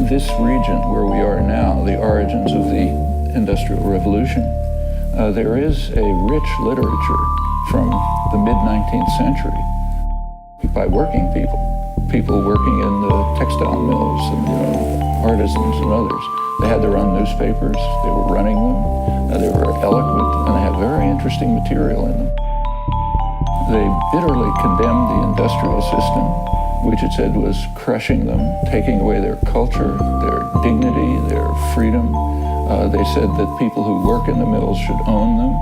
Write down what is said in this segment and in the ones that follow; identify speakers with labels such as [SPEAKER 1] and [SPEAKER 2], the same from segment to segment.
[SPEAKER 1] this region where we are now, the origins of the Industrial Revolution, there is a rich literature from the mid-19th century by working people working in the textile mills and artisans and others. They had their own newspapers, they were running them, they were eloquent, and they had very interesting material in them. They bitterly condemned the industrial system, which it said was crushing them, taking away their culture, their dignity, their freedom. They said that people who work in the mills should own them.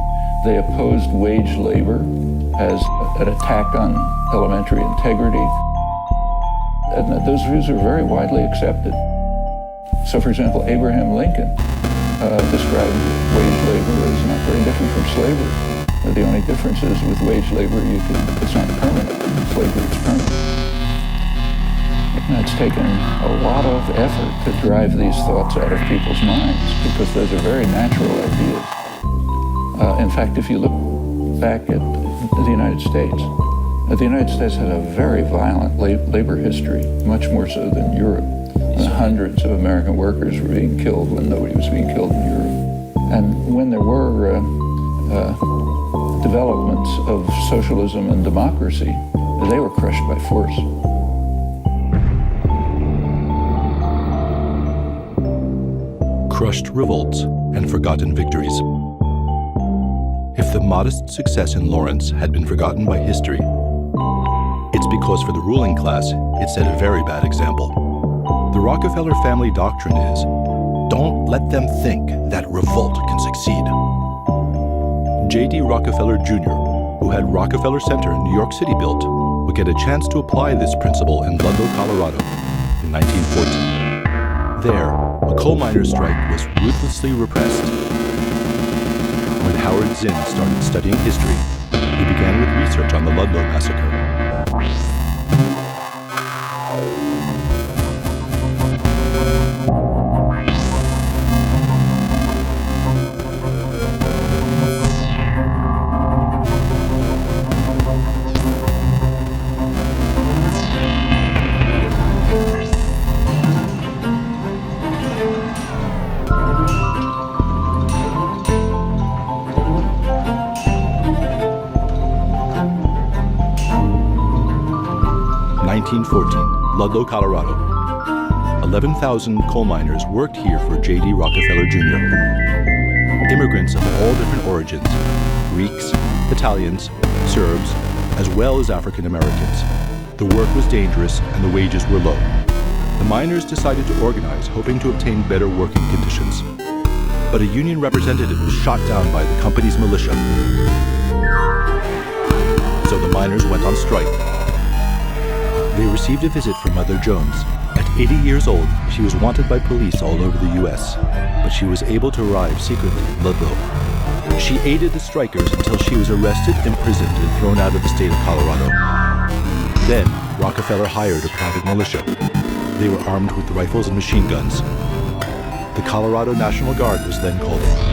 [SPEAKER 1] They opposed wage labor as an attack on elementary integrity. And those views are very widely accepted. So, for example, Abraham Lincoln described wage labor as not very different from slavery. The only difference is with wage labor, it's not permanent. Slavery is permanent. And it's taken a lot of effort to drive these thoughts out of people's minds because those are very natural ideas. In fact, if you look back at the United States has a very violent labor history, much more so than Europe. Hundreds of American workers were being killed when nobody was being killed in Europe. And when there were developments of socialism and democracy, they were crushed by force.
[SPEAKER 2] Crushed revolts and forgotten victories. If the modest success in Lawrence had been forgotten by history, it's because for the ruling class, it set a very bad example. The Rockefeller family doctrine is, don't let them think that revolt can succeed. J.D. Rockefeller Jr., who had Rockefeller Center in New York City built, would get a chance to apply this principle in Ludlow, Colorado in 1914. There, a coal miners' strike was ruthlessly repressed. When Howard Zinn started studying history, he began with research on the Ludlow Massacre. 1914, Ludlow, Colorado. 11,000 coal miners worked here for J.D. Rockefeller Jr. Immigrants of all different origins, Greeks, Italians, Serbs, as well as African Americans. The work was dangerous and the wages were low. The miners decided to organize, hoping to obtain better working conditions. But a union representative was shot down by the company's militia. So the miners went on strike. They received a visit from Mother Jones. At 80 years old, she was wanted by police all over the U.S., but she was able to arrive secretly in Ludlow. She aided the strikers until she was arrested, imprisoned, and thrown out of the state of Colorado. Then, Rockefeller hired a private militia. They were armed with rifles and machine guns. The Colorado National Guard was then called in.